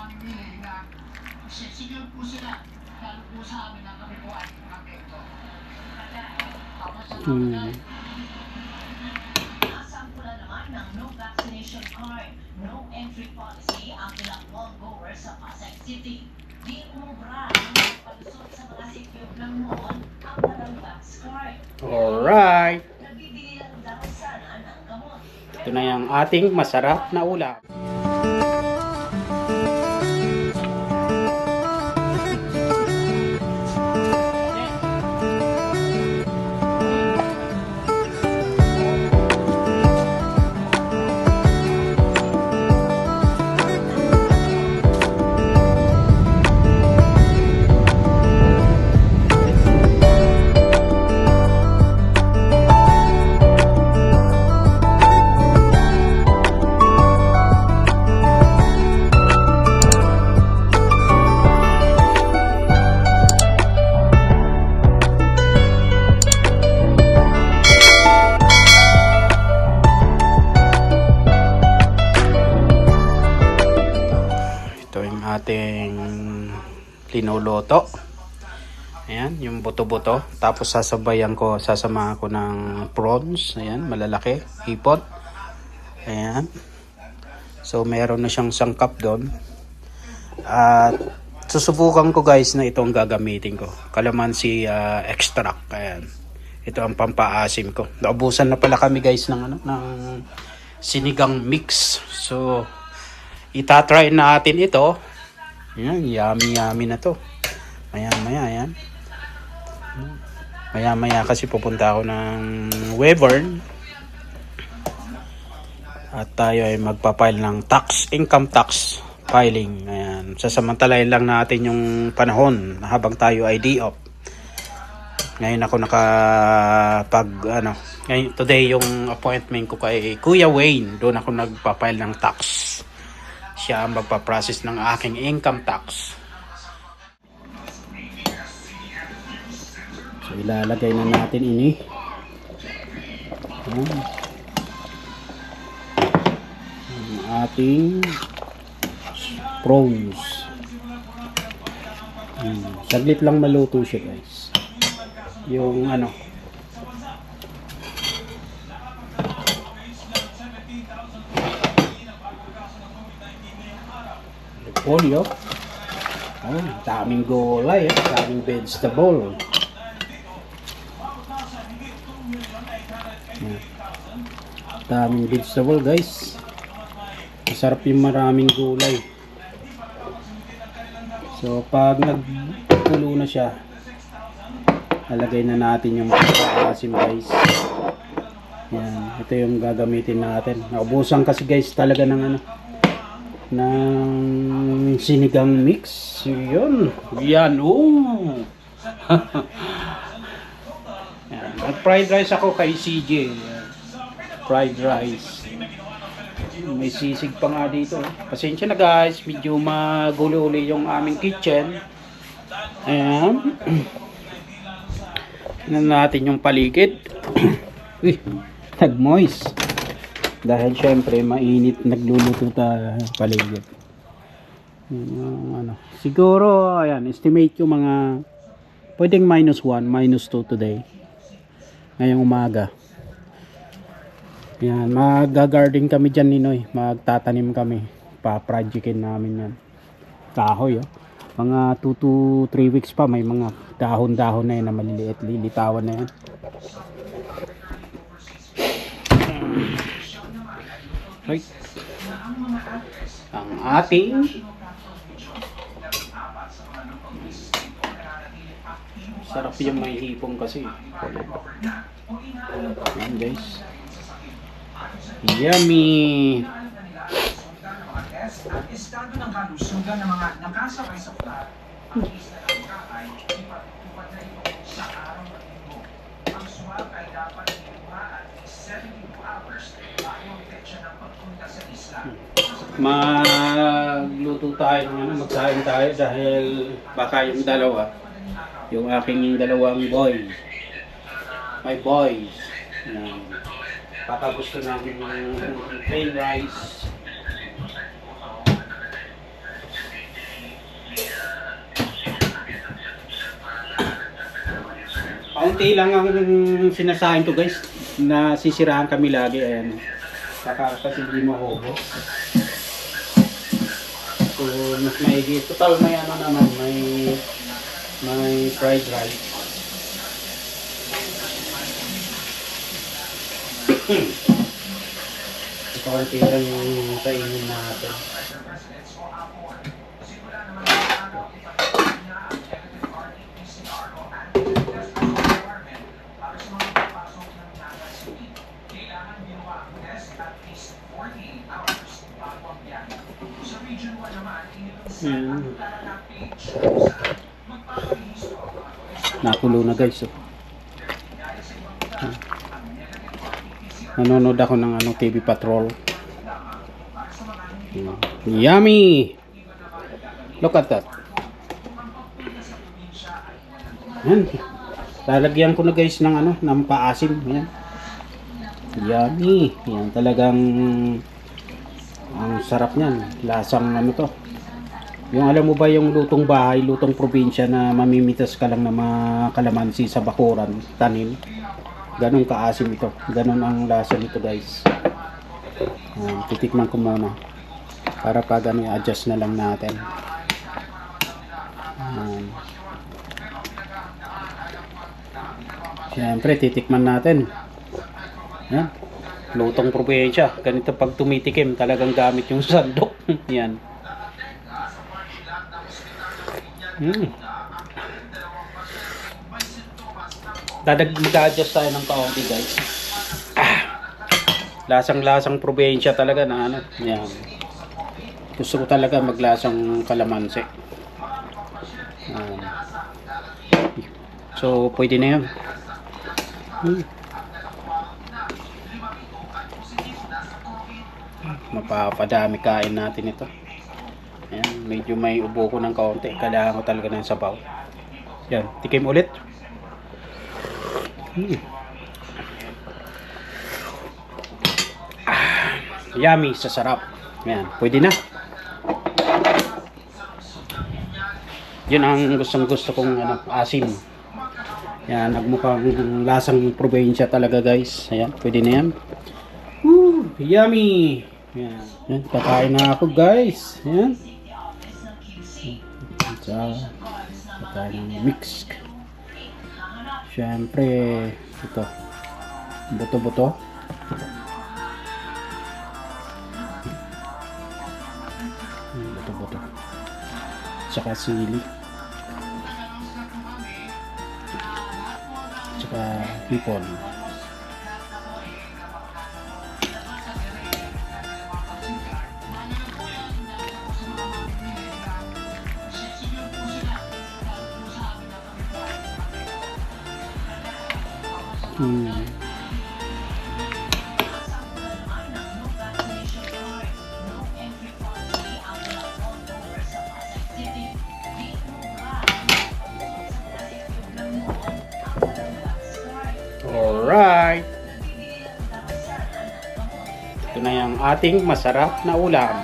aming nilay na secure po sila. Lalo po sa amin na kami po ay nakito. Tapos sa Nasampula naman ng no vaccination card, no entry policy ang ilang mall-goers sa Pasay City. Di umubra ang palusot sa mga sekyop ng mall ang walang vax card. Alright. Nagbibigay lang daw sana ng gamot. Ito na yung ating masarap na ulam. Ating linuluto. Ayan, yung buto-buto. Tapos sasamahan ko ng prawns. Ayan, malalaki. Hipon. Ayan. So, meron na siyang sangkap doon. At susubukan ko guys na itong gagamitin ko. Calamansi extract. Ayan. Ito ang pampaasim ko. Naubusan na pala kami guys ng sinigang mix. So, itatry natin ito. Ayan, yummy na to. Maya, ayan. Maya kasi pupunta ako ng Weyburn. At tayo ay magpa-file ng income tax filing. Ayan, sasamantalahin lang natin yung panahon habang tayo ay day off. Ngayon ako ngayon, today yung appointment ko kay Kuya Wayne. Doon ako nagpa-file ng tax. Siya ang magpa-process ng aking income tax. So, ilalagay na natin ini. Ang ating prawns. Saglit lang maluto siya guys. Yung polio. Daming gulay, daming vegetable. Daming vegetable guys. Masarap yung maraming gulay. So pag nagkulo na siya, alagay na natin yung pagkakasim guys. Yan, ito yung gagamitin natin. Naubusan kasi guys talaga ng ng sinigang mix. Yun. Yan. Oh. Yan. Nag-fried rice ako kay CJ. Fried rice. May sisig pa nga dito. Pasensya na guys. Medyo magulo-uli yung aming kitchen. Ayan. Tingnan natin yung paligid. Uy, nag-moist. Dahil syempre mainit nagluluto tayo paligid. Siguro ayan, estimate yung mga pwedeng -1, -2 today. Ngayong umaga. Yan, mag-garden kami diyan Ninoy. Magtatanim kami. Pa-projectin namin yan. Kahoy Mga 2 to 3 weeks pa may mga dahon-dahon na yan na maliliit, lilitawan na yan. Right. Ang ating sarap yung may hipong kasi. Yan guys. Yummy. Estado ng kalusugan ng mga nakasakay sa flat, ang isa ng kakay, ipatutupad na ito sa araw ng linggo. Ang swab ay dapat iluha at 72 hours bago ang petsa ng pagpunta sa isla. Magluto tayo magsahin tayo dahil baka yung aking dalawang boy, my boys, baka gusto namin ng plain rice. Kaunti lang ang sinasahin to guys. Nasisiraan kami lagi. Ayan. Saka kasi hindi mahubos. So, mas maigi. Total may ano naman. May fried rice. Kaunti lang yung kainin natin. Nakulo na guys. Nanonood ako ng TV Patrol. Yummy! Look at that. Yan. Lalagyan ko na guys ng paasim. Yan. Yummy. Yan talagang ang sarap niyan. Lasang to. Yung alam mo ba yung lutong bahay, lutong probinsya na mamimitas ka lang ng mga kalamansi sa bakuran, tanim. Ganon kaasim ito. Ganon ang lasa nito guys. Titikman ko muna. Para pag adjust na lang natin. Siyempre, titikman natin. Yan. Lutong probinsya. Ganito pag tumitikim, talagang gamit yung sandok. Yan. Mag-adjust tayo ng kaunti guys. Lasang-lasang probinsya talaga na yan. Gusto ko talaga maglasang kalamansi. So pwede na yan. Mapapadami kain natin ito. Ayan, medyo may ubo ko ng kaunti. Kailangan ko talaga ng sabaw. Yan, tikim ulit. Yummy, sasarap. Yan, pwede na. Yun ang gusto kong asim. Yan, nagmukhang lasang probinsya talaga guys. Ayan, pwede na yan. Woo, yummy. Yan, yan, kakain na ako guys. Yan. Kakain ng mix. Siyempre, ito. Buto-buto. Buto-buto. Tsaka sili. Tsaka hipon. Alright. Ito na yung ating masarap na ulam.